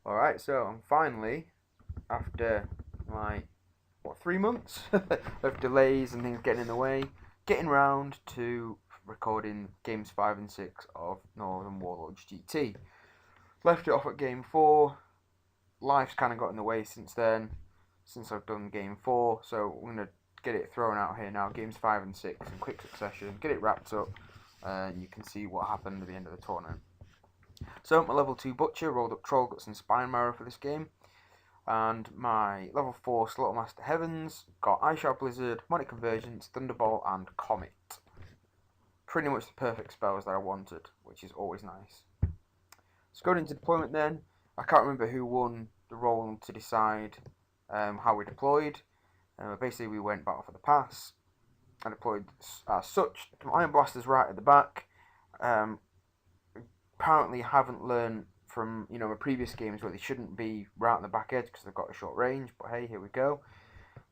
Alright, so I'm finally, after like, 3 months of delays and things getting in the way, getting round to recording games 5 and 6 of Northern Warlords GT. Left it off at game 4, life's kind of got in the way since then, since I've done game 4, so I'm going to get it thrown out here now, games 5 and 6 in quick succession, get it wrapped up, and you can see what happened at the end of the tournament. So my level 2 Butcher rolled up Troll Guts and Spine Marrow for this game. And my level 4 Slaughtermaster Heavens got Ice Shard Blizzard, Monic Convergence, Thunderbolt and Comet. Pretty much the perfect spells that I wanted, which is always nice. So going into deployment then, I can't remember who won the role to decide how we deployed. Basically we went battle for the pass. I deployed as such. Iron Blasters right at the back. Apparently haven't learned from my previous games where they shouldn't be right on the back edge because they've got a short range, but hey, here we go.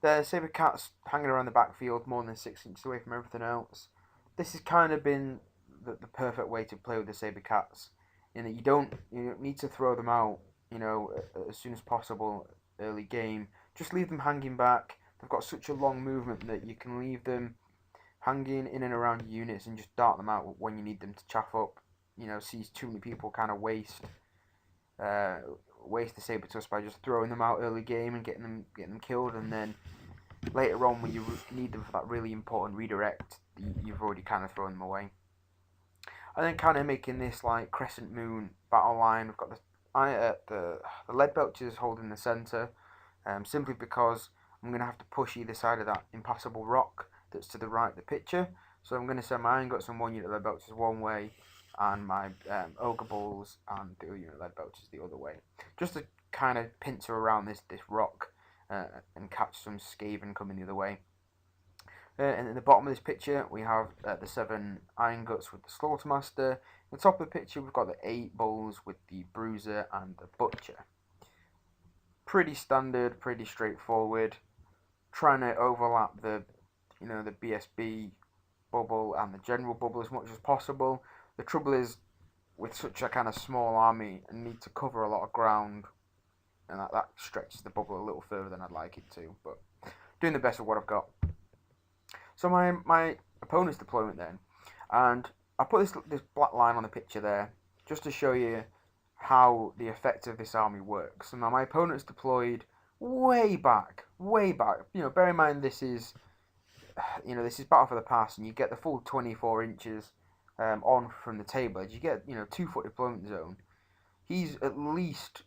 The Saber Cats hanging around the backfield more than 6 inches away from everything else. This has kind of been the perfect way to play with the Saber Cats, in that you don't need to throw them out as soon as possible early game. Just leave them hanging back. They've got such a long movement that you can leave them hanging in and around units and just dart them out when you need them to chaff up. Sees too many people kind of waste the saber tusk by just throwing them out early game and getting them killed, and then later on when you need them for that really important redirect, you've already kind of thrown them away. And then kind of making this like crescent moon battle line. We've got the lead belchers holding the center, simply because I'm going to have to push either side of that impassable rock that's to the right of the picture. So I'm going to send my Iron Guts and one unit lead belchers one way, and my Ogre Balls and the other unit lead belchers the other way, just to kind of pincer around this rock and catch some Skaven coming the other way. And at the bottom of this picture we have the 7 Iron Guts with the Slaughtermaster. At the top of the picture we've got the 8 Bulls with the Bruiser and the Butcher. Pretty standard, pretty straightforward. Trying to overlap the BSB bubble and the general bubble as much as possible. The trouble is, with such a kind of small army, I need to cover a lot of ground, and that stretches the bubble a little further than I'd like it to, but doing the best of what I've got. So my opponent's deployment then, and I put this black line on the picture there, just to show you how the effect of this army works. So now my opponent's deployed way back. Bear in mind this is battle for the pass, and you get the full 24 inches on from the table edge. You get 2-foot deployment zone. He's at least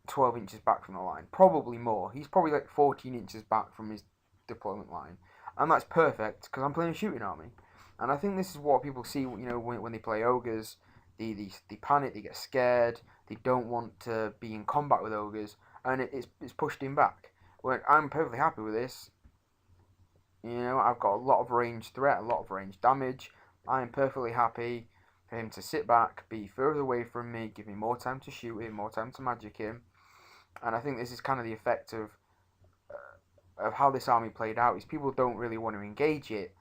12 inches back from the line, probably more. He's probably like 14 inches back from his deployment line, and that's perfect because I'm playing a shooting army. And I think this is what people see when they play ogres. They panic, they get scared, they don't want to be in combat with ogres, and it's pushed him back. When I'm perfectly happy with this. I've got a lot of range threat, a lot of range damage. I am perfectly happy for him to sit back, be further away from me, give me more time to shoot him, more time to magic him. And I think this is kind of the effect of how this army played out. Is people don't really want to engage it,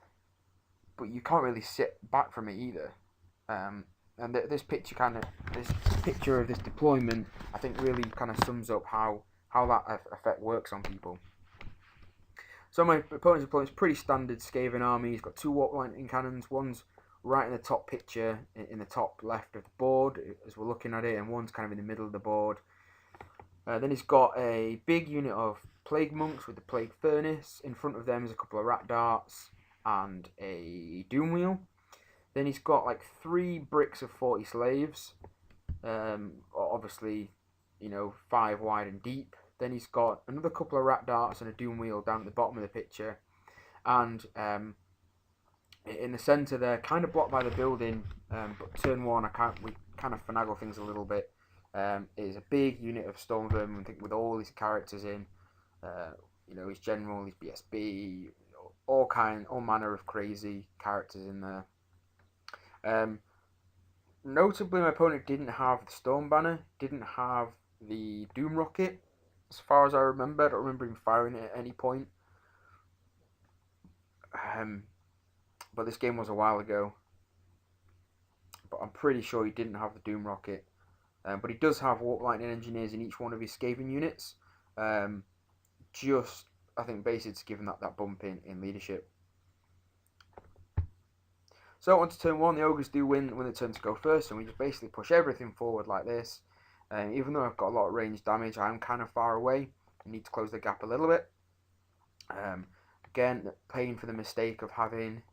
but you can't really sit back from it either. And this picture of this deployment, I think really kind of sums up how that effect works on people. So my opponent's deployment is pretty standard Skaven army. He's got 2 warp lightning cannons. One's right in the top picture, in the top left of the board as we're looking at it, and one's kind of in the middle of the board. Then he's got a big unit of Plague Monks with the Plague Furnace. In front of them is a couple of Rat Darts and a Doom Wheel. Then he's got like 3 bricks of 40 slaves. Obviously, 5 wide and deep. Then he's got another couple of Rat Darts and a Doom Wheel down at the bottom of the picture. And in the centre there, kind of blocked by the building, but turn 1, we kind of finagle things a little bit. Is a big unit of Storm Vermin with all his characters in. His general, his BSB, all manner of crazy characters in there. Notably, my opponent didn't have the Storm Banner, didn't have the Doom Rocket. As far as I remember, I don't remember him firing it at any point. But this game was a while ago. But I'm pretty sure he didn't have the Doom Rocket. But he does have Warp Lightning Engineers in each one of his Skaven units. Just, I think, basically to give him that bump in leadership. So on to turn 1, the Ogres do win when they turn to go first, and we just basically push everything forward like this. Even though I've got a lot of range damage, I'm kind of far away. I need to close the gap a little bit. Again, paying for the mistake of having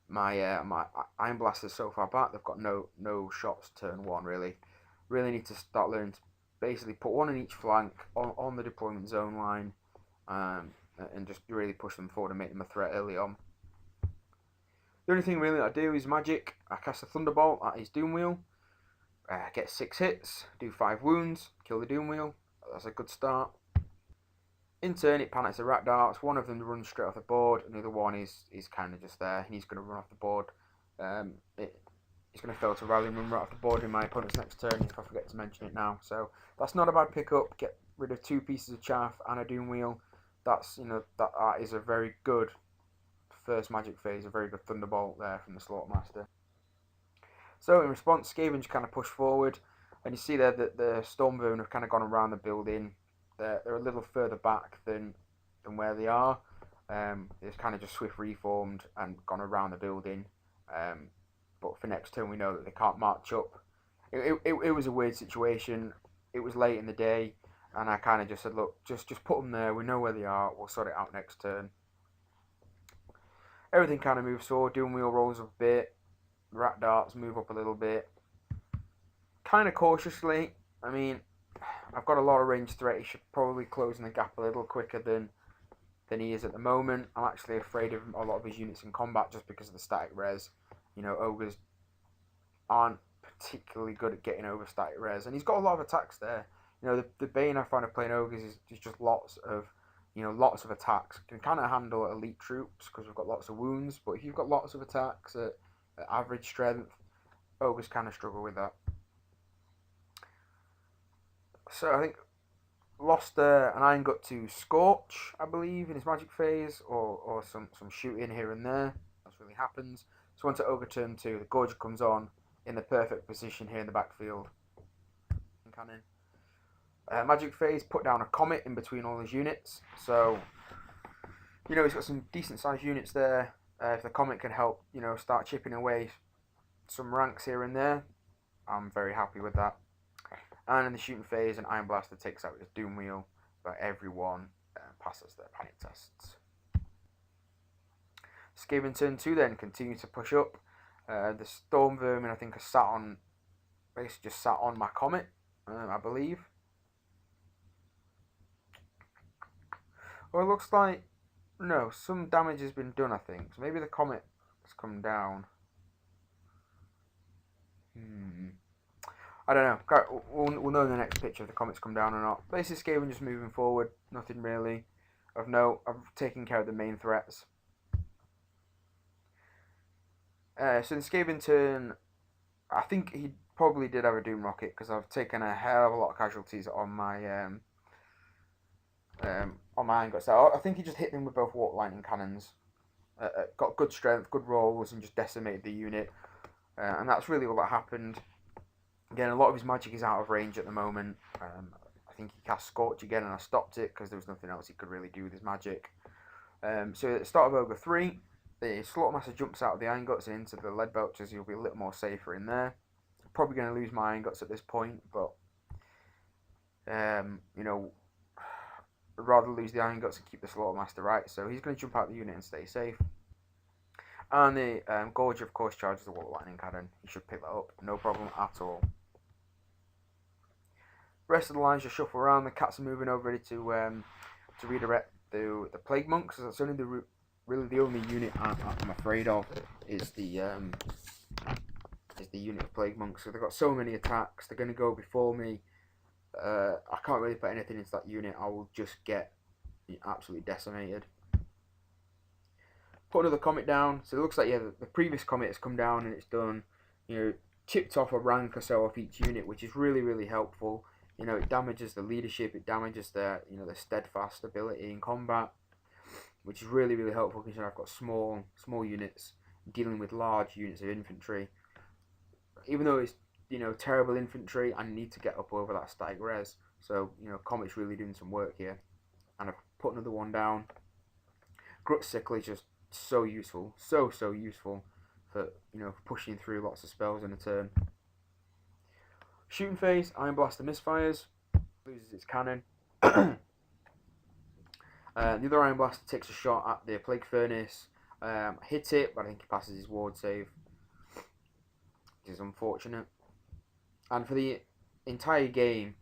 my my Iron Blasters so far back. They've got no shots turn 1 really. Really need to start learning to basically put one in each flank on the deployment zone line, and just really push them forward and make them a threat early on. The only thing really that I do is magic. I cast a Thunderbolt at his Doomwheel, get 6 hits, do 5 wounds, kill the Doomwheel. That's a good start. In turn, it panics the Rat Darts. One of them runs straight off the board, and the other one is kind of just there, and he's going to run off the board. He's going to fail to rally and run right off the board in my opponent's next turn if I forget to mention it now. So that's not a bad pickup. Get rid of 2 pieces of chaff and a Doomwheel. That's, that is a very good first magic phase, a very good Thunderbolt there from the Slaughtermaster. So in response, Skaven just kind of push forward, and you see there that the Stormvermin have kind of gone around the building. They're a little further back than where they are. They've kind of just swift reformed and gone around the building. But for next turn, we know that they can't march up. It was a weird situation. It was late in the day, and I kind of just said, look, just put them there. We know where they are. We'll sort it out next turn. Everything kind of moves forward. Doomwheel rolls up a bit. Rat Darts move up a little bit. Kind of cautiously. I mean, I've got a lot of range threat. He should probably closing the gap a little quicker than he is at the moment. I'm actually afraid of a lot of his units in combat just because of the static res. Ogres aren't particularly good at getting over static res, and he's got a lot of attacks there. The bane I find of playing Ogres is just lots of attacks. Can kind of handle elite troops because we've got lots of wounds, but if you've got lots of attacks at average strength, Ogres kind of struggle with that. So I think lost an Iron Gut to Scorch, I believe, in his magic phase, or some shooting here and there. That's really happens. So once at Ogre turn 2, the Gorger comes on in the perfect position here in the backfield. Cannon. Magic phase, put down a Comet in between all his units. So, he's got some decent sized units there. If the Comet can help, start chipping away some ranks here and there, I'm very happy with that. And in the shooting phase, an Iron Blaster takes out his Doomwheel, but everyone passes their panic tests. Skaven turn 2 then continue to push up. The Stormvermin, I think, are basically just sat on my Comet, I believe. Well, it looks like, no, some damage has been done, I think. So maybe the Comet has come down. I don't know. We'll know in the next picture if the Comet's come down or not. Basically, Skaven just moving forward. Nothing really of note. I've taken care of the main threats. So in the Skaven turn, I think he probably did have a Doom Rocket because I've taken a hell of a lot of casualties on my Iron Guts. So I think he just hit them with both Warp Lightning Cannons. Got good strength, good rolls, and just decimated the unit. And that's really all that happened. Again, a lot of his magic is out of range at the moment. I think he cast Scorch again, and I stopped it because there was nothing else he could really do with his magic. So at the start of Ogre 3, the Slaughtermaster jumps out of the Iron Guts and into the Lead Belchers. He'll be a little more safer in there. Probably going to lose my Iron Guts at this point, but I'd rather lose the Iron Guts and keep the Slaughtermaster, right? So he's going to jump out the unit and stay safe. And the Gorger, of course, charges the Warp Lightning Cannon. He should pick that up, no problem at all. The rest of the lines just shuffle around. The cats are moving over ready to redirect the Plague Monks. That's only really the only unit I'm afraid of is the unit of Plague Monks. So they've got so many attacks. They're going to go before me. I can't really put anything into that unit. I will just get absolutely decimated. Put another Comet down. So it looks like the previous Comet has come down and it's done. Chipped off a rank or so off each unit, which is really, really helpful. It damages the leadership, it damages their steadfast ability in combat, which is really, really helpful because I've got small units dealing with large units of infantry. Even though it's terrible infantry, I need to get up over that static res. So, Comet's really doing some work here. And I've put another one down. Grut Sickle is just so useful. So useful for, pushing through lots of spells in a turn. Shooting Phase, Iron Blaster misfires. Loses its cannon. The other Iron Blaster takes a shot at the Plague Furnace. Hit it, but I think he passes his ward save. Which is unfortunate. And for the entire game,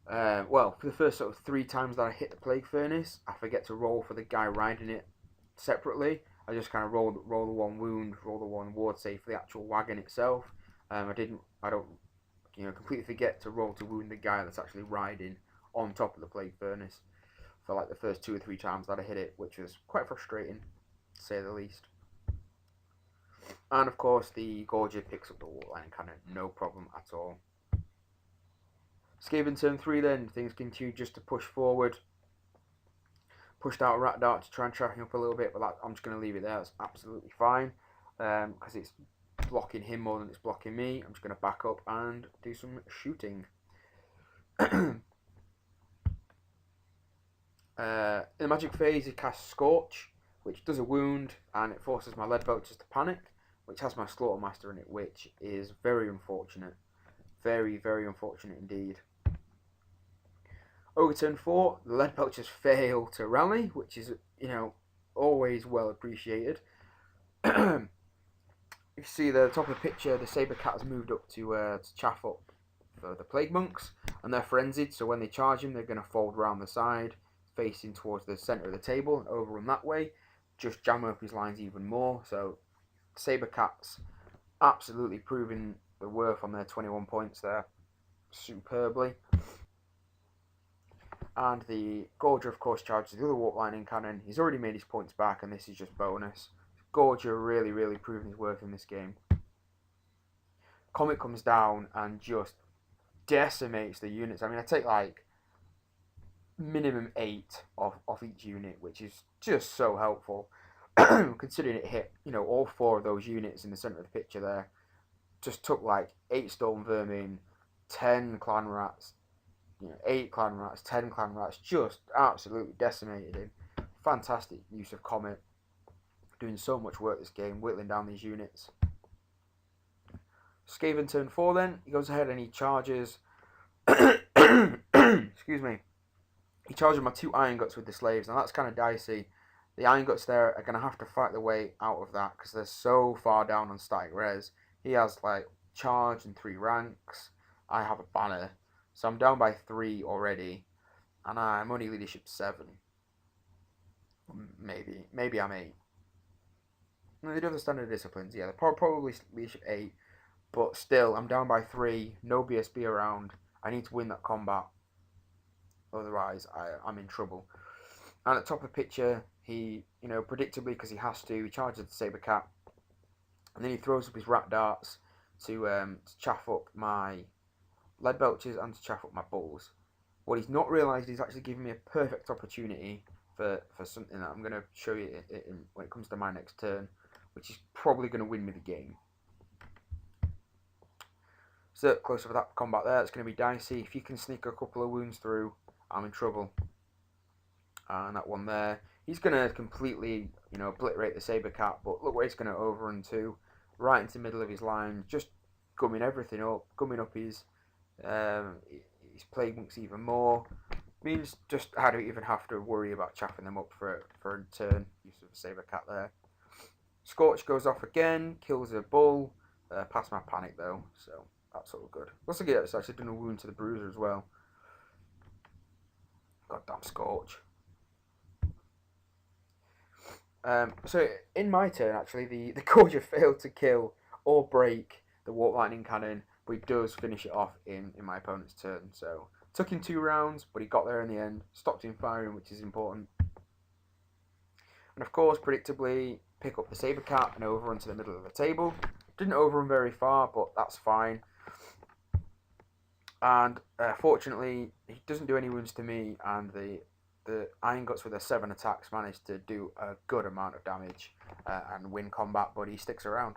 for the first sort of 3 times that I hit the Plague Furnace, I forget to roll for the guy riding it separately. I just kind of roll the 1 wound, roll the 1 ward save for the actual wagon itself. I don't completely forget to roll to wound the guy that's actually riding on top of the Plague Furnace for like the first 2 or 3 times that I hit it, which was quite frustrating, to say the least. And of course, the Gorger picks up the Warline Cannon, no problem at all. Skaven turn 3 then, things continue just to push forward. Pushed out a Rat Dart to try and track him up a little bit, but I'm just going to leave it there, it's absolutely fine. Because it's blocking him more than it's blocking me. I'm just going to back up and do some shooting. In the magic phase, he casts Scorch, which does a wound, and it forces my lead belchers to panic, which has my Slaughtermaster in it, which is very unfortunate. Very, very unfortunate indeed. Over turn 4, the lead belchers fail to rally, which is, always well appreciated. You see the top of the picture, the Saber Cat has moved up to chaff up for the Plague Monks, and they're frenzied, so when they charge him, they're going to fold around the side, facing towards the centre of the table, and overrun that way, just jam up his lines even more. So Saber Cat's absolutely proving the worth on their 21 points there, superbly. And the Gorger, of course, charges the other Warp Lightning Cannon. He's already made his points back, and this is just bonus. Gorger really, really proving his worth in this game. Comet comes down and just decimates the units. I mean, I take like minimum 8 off each unit, which is just so helpful. Considering it hit, all 4 of those units in the centre of the picture there. Just took like 8 Storm Vermin, 10 Clan Rats, 8 Clan Rats, 10 Clan Rats, just absolutely decimated him. Fantastic use of Comet. Doing so much work this game, whittling down these units. Skaven turn 4 then, he goes ahead and he charges, excuse me, he charges my 2 Iron Guts with the Slaves. Now that's kind of dicey. The Iron Guts there are going to have to fight their way out of that because they're so far down on static res. He has like charge and 3 ranks. I have a banner. So I'm down by 3 already. And I'm only leadership 7. Maybe I'm 8. No, they do have the standard disciplines. Yeah, they're probably leadership 8. But still, I'm down by 3. No BSB around. I need to win that combat. Otherwise, I'm in trouble. And at the top of the picture, he, predictably, because he has to, he charges the Saber Cat. And then he throws up his Rat Darts to chaff up my Lead Belchers and to chaff up my Bulls. What he's not realised is actually giving me a perfect opportunity for something that I'm going to show you when it comes to my next turn, which is probably going to win me the game. So close up that combat there, it's going to be dicey. If you can sneak a couple of wounds through, I'm in trouble. And that one there, he's going to completely, obliterate the Saber Cat, but look where he's going to overrun to, right into the middle of his line, just gumming everything up, gumming up his Plague Monks even more. Means just I don't even have to worry about chaffing them up for a turn. Use of the Saber Cat there. Scorch goes off again, kills a Bull, past my panic though, so that's all good. Looks like it's actually done a wound to the Bruiser as well. Goddamn Scorch. So in my turn, actually, the Gorger failed to kill or break the Warp Lightning Cannon, but he does finish it off in my opponent's turn. So took him 2 rounds, but he got there in the end. Stopped him firing, which is important. And of course, predictably, pick up the Saber Cat and overrun to the middle of the table. Didn't overrun very far, but that's fine. And fortunately, he doesn't do any wounds to me, and the Iron Guts with their 7 attacks managed to do a good amount of damage and win combat, but he sticks around.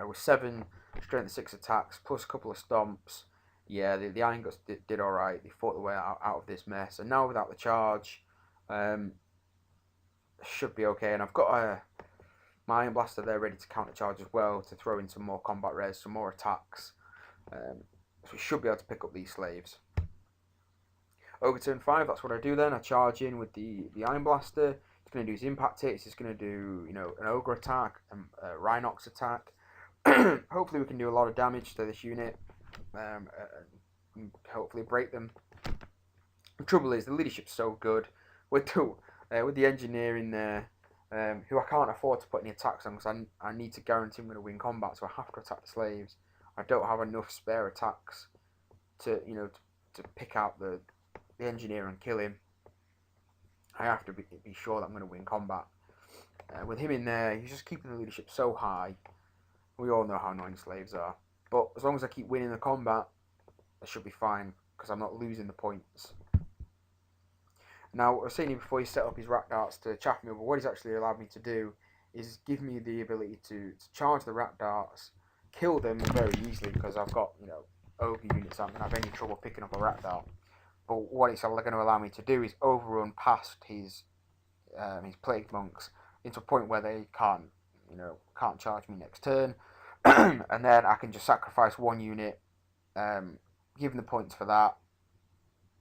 With 7 strength 6 attacks, plus a couple of stomps. Yeah, the Iron Guts did alright. They fought their way out of this mess. And now without the charge, should be okay. And I've got my Iron Blaster there ready to counter charge as well, to throw in some more combat res, some more attacks. So we should be able to pick up these slaves. Over turn 5, that's what I do then. I charge in with the Iron Blaster. It's going to do his impact hits. It's going to do, you know, an Ogre attack, a Rhinox attack. Hopefully we can do a lot of damage to this unit. And hopefully break them. The trouble is, the leadership's so good with the engineering there, who I can't afford to put any attacks on, because I need to guarantee I'm going to win combat, so I have to attack the slaves. I don't have enough spare attacks to, you know, to pick out the engineer and kill him. I have to be sure that I'm going to win combat. With him in there, he's just keeping the leadership so high. We all know how annoying slaves are. But as long as I keep winning the combat, I should be fine, because I'm not losing the points. Now, I was saying before he set up his rat darts to chaff me, but what he's actually allowed me to do is give me the ability to charge the rat darts, kill them very easily, because I've got, you know, ogre units. I'm not going to have any trouble picking up a rat dart. But what it's going to allow me to do is overrun past his plague monks into a point where they can't charge me next turn, and then I can just sacrifice one unit, give them the points for that,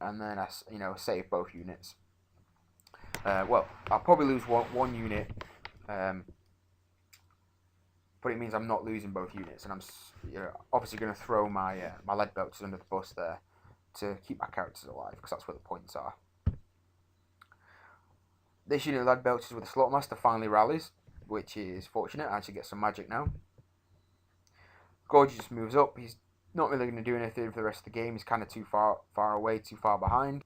and then I save both units. Well, I'll probably lose one unit, but it means I'm not losing both units, and I'm obviously going to throw my my lead belchers under the bus there to keep my characters alive, because that's where the points are. This unit of lead belchers with the Slaughtermaster finally rallies, which is fortunate. I actually get some magic now. Gorgie just moves up. He's not really going to do anything for the rest of the game. He's kind of too far away, too far behind.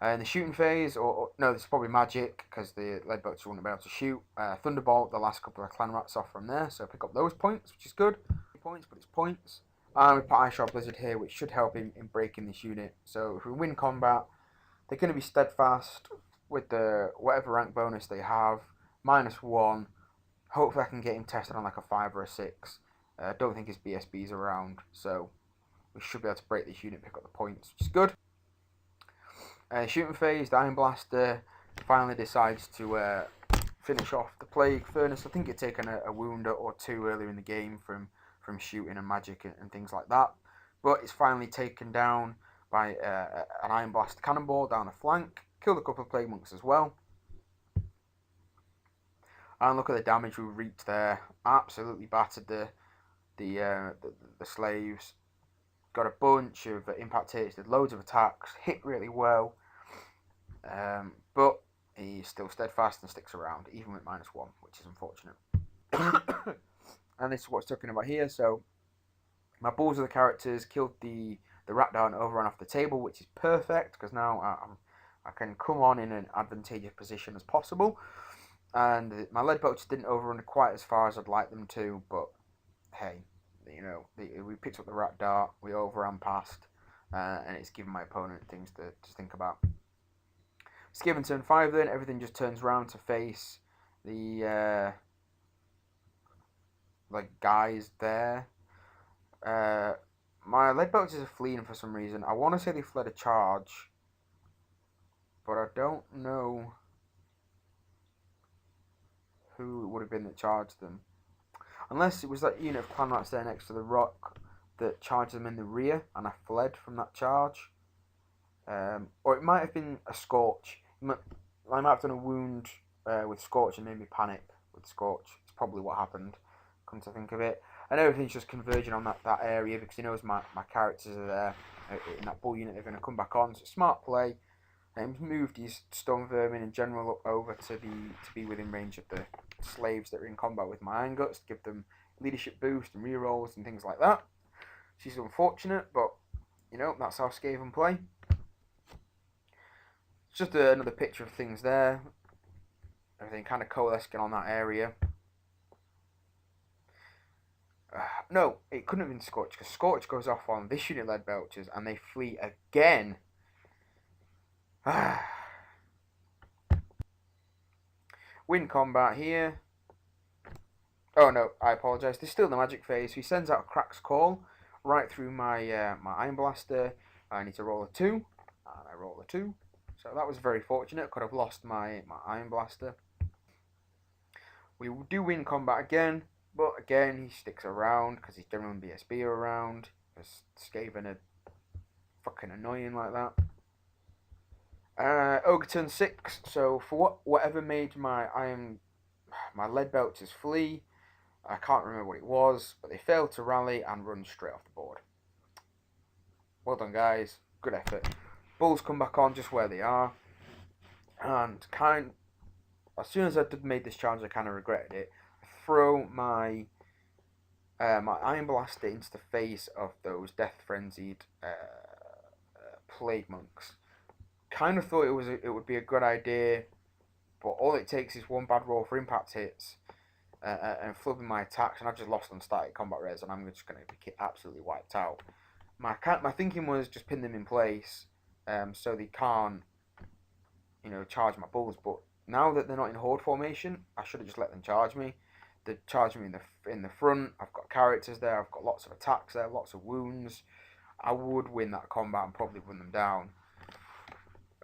In the shooting phase, no, this is probably magic, because the lead belchers won't be able to shoot. Thunderbolt the last couple of clan rats off from there, so pick up those points, which is good. Points, but it's points. And we put Ice Shard Blizzard here, which should help him in breaking this unit. So if we win combat, they're going to be steadfast with the whatever rank bonus they have, -1. Hopefully I can get him tested on like a 5 or a 6. I don't think his BSB's around, so we should be able to break this unit, pick up the points, which is good. Shooting phase, the Iron Blaster finally decides to finish off the Plague Furnace. I think it'd taken a wound or two earlier in the game from shooting and magic and things like that, but it's finally taken down by an Iron Blast cannonball down the flank. Killed a couple of Plague Monks as well. And look at the damage we reaped there. Absolutely battered the slaves. Got a bunch of impact hits, did loads of attacks, hit really well. But he's still steadfast and sticks around, even with -1, which is unfortunate. And this is what it's talking about here. So my balls of the characters killed the rat dart and overrun off the table, which is perfect, because now I can come on in an advantageous position as possible. And my lead belchers didn't overrun quite as far as I'd like them to, but hey, you know, we picked up the rat dart, we overran past, and it's given my opponent things to think about. Skaven turn 5 then, everything just turns around to face the guys there. My lead belchers are fleeing for some reason. I want to say they fled a charge, but I don't know who it would have been that charged them. Unless it was that unit of clan rats there next to the rock that charged them in the rear, and I fled from that charge. Or it might have been a Scorch. I might have done a wound with Scorch and made me panic with Scorch. It's probably what happened, come to think of it. And everything's just converging on that area, because he knows my characters are there in that bull unit. They're going to come back on. So smart play. And he's moved his Stone Vermin in general up over to be within range of the slaves that are in combat with my Iron Guts, to give them leadership boost and rerolls and things like that. She's unfortunate, but you know, that's how Skaven play. It's just another picture of things there. Everything kind of coalescing on that area. No, it couldn't have been Scorch, because Scorch goes off on this unit lead belchers and they flee again. Win combat here. Oh no, I apologise. There's still the magic phase. So he sends out a Crack's Call right through my my Iron Blaster. I need to roll a 2, and I roll a 2. So that was very fortunate. Could have lost my Iron Blaster. We do win combat again, but again he sticks around because he's generally BSB around. Because Skaven are fucking annoying like that. Ogre turn 6. So for whatever made my lead belches flee, I can't remember what it was, but they failed to rally and run straight off the board. Well done, guys. Good effort. Bulls come back on just where they are, and as soon as I made this challenge, I kind of regretted it. I throw my my Iron Blaster into the face of those death frenzied plague monks. Kind of thought it would be a good idea, but all it takes is one bad roll for impact hits and flubbing my attacks, and I've just lost on static combat res, and I'm just going to be absolutely wiped out. My thinking was just pin them in place, so they can't, charge my bulls. But now that they're not in horde formation, I should have just let them charge me. They charge me in the front. I've got characters there. I've got lots of attacks there, lots of wounds. I would win that combat and probably run them down.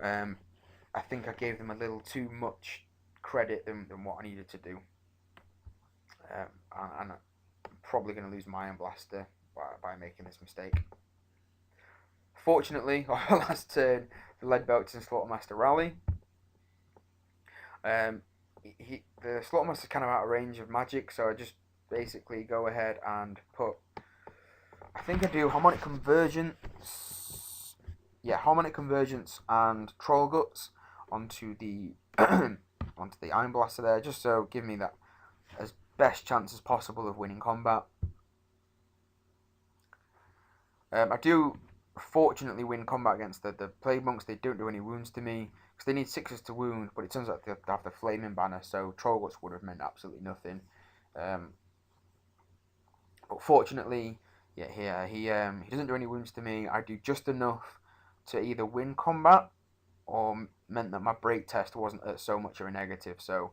I think I gave them a little too much credit than what I needed to do. And I'm probably going to lose my Iron Blaster by making this mistake. Fortunately, on our last turn, the Lead Belts and Slaughtermaster rally. The Slaughtermaster's kind of out of range of magic, so I just basically go ahead and put, I think I do Harmonic Convergence. Yeah, Harmonic Convergence and Troll Guts onto the onto the Iron Blaster there, just so give me that as best chance as possible of winning combat. I do fortunately win combat against the Plague Monks. They don't do any wounds to me because they need 6s to wound, but it turns out they have the Flaming Banner, so Troll Guts would have meant absolutely nothing. But fortunately, yeah, he doesn't do any wounds to me. I do just enough to either win combat or meant that my break test wasn't at so much of a negative. So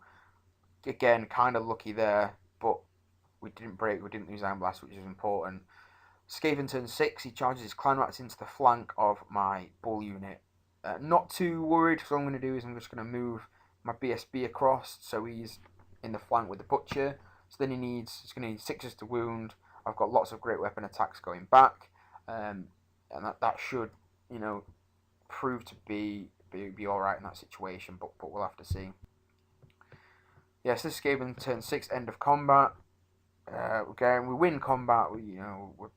again, kind of lucky there, but we didn't break, we didn't lose Iron Blast, which is important. Skaven turn 6, he charges his Clan Rats into the flank of my Bull unit. Not too worried, so what I'm going to do is I'm just going to move my BSB across, so he's in the flank with the Butcher. So then he's going to need 6s to wound. I've got lots of great weapon attacks going back, and that should, prove to be alright in that situation, but we'll have to see. Yes, this is Skaven turn 6, end of combat. Again, we win combat. We're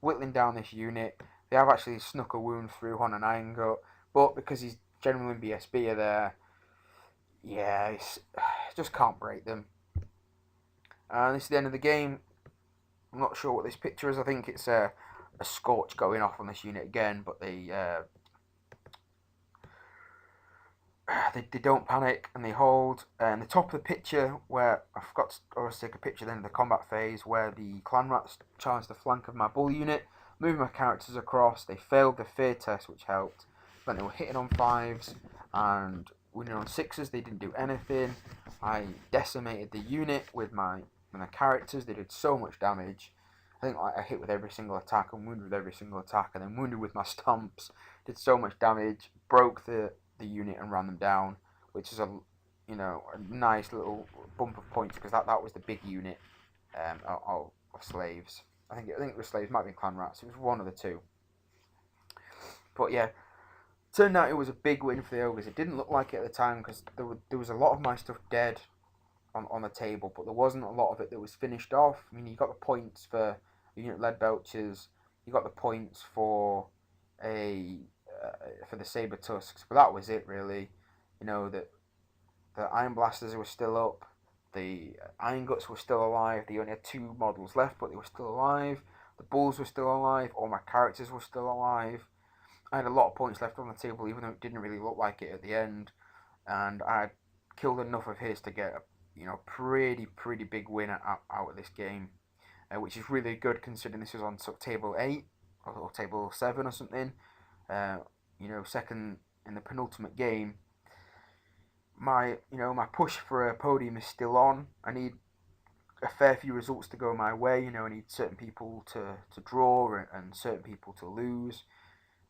whittling down this unit. They have actually snuck a wound through on an Iron Gut, but because he's generally in BSB there, yeah, just can't break them. And this is the end of the game. I'm not sure what this picture is. I think it's a Scorch going off on this unit again, but they don't panic and they hold. And the top of the picture, where I forgot to take a picture then of the combat phase, where the Clan Rats charged the flank of my Bull unit, moving my characters across. They failed the fear test, which helped. Then they were hitting on 5s and winning on 6s. They didn't do anything. I decimated the unit with my characters. They did so much damage. I think I hit with every single attack and wounded with every single attack, and then wounded with my stomps. Did so much damage. Broke the unit and ran them down, which is a nice little bump of points because that was the big unit of slaves. I think it was slaves, might have been Clan Rats. It was one of the two. But yeah, turned out it was a big win for the Ogres. It didn't look like it at the time because there was a lot of my stuff dead on the table, but there wasn't a lot of it that was finished off. I mean, you got the points for unit lead belches, you got the points for the saber tusks, but that was it really. That the Iron Blasters were still up, the Iron Guts were still alive. They only had 2 models left, but they were still alive. The Bulls were still alive. All my characters were still alive. I had a lot of points left on the table, even though it didn't really look like it at the end. And I had killed enough of his to get a pretty big win out of this game, which is really good considering this was on table 8 or table 7 or something. Second in the penultimate game. My push for a podium is still on. I need a fair few results to go my way. I need certain people to draw and certain people to lose.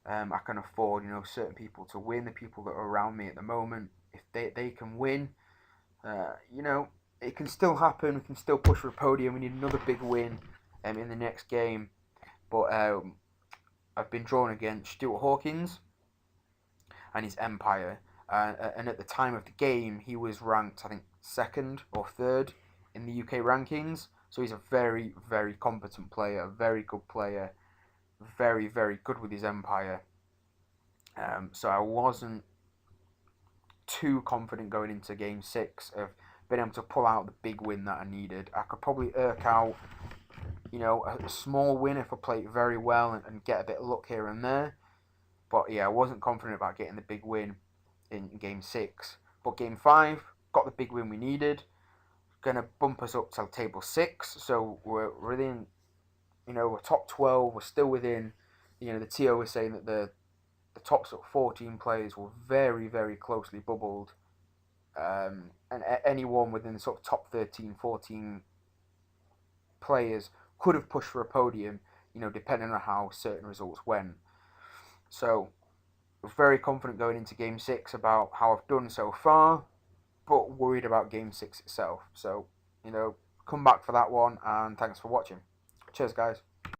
I can afford, certain people to win. The people that are around me at the moment, if they can win, it can still happen. We can still push for a podium. We need another big win in the next game. But I've been drawn against Stuart Hawkins and his Empire. And at the time of the game, he was ranked, I think, 2nd or 3rd in the UK rankings. So he's a very, very competent player, a very good player, very, very good with his Empire. So I wasn't too confident going into Game 6 of being able to pull out the big win that I needed. I could probably irk out, a small win if I play it very well and get a bit of luck here and there. But yeah, I wasn't confident about getting the big win in Game 6. But Game 5, got the big win we needed. Going to bump us up to table 6. So we're within, we're top 12. We're still within, the TO was saying that the top sort of 14 players were very, very closely bubbled. And anyone within the sort of top 13, 14 players could have pushed for a podium, depending on how certain results went. So, I was very confident going into Game 6 about how I've done so far, but worried about Game 6 itself. So, come back for that one, and thanks for watching. Cheers, guys.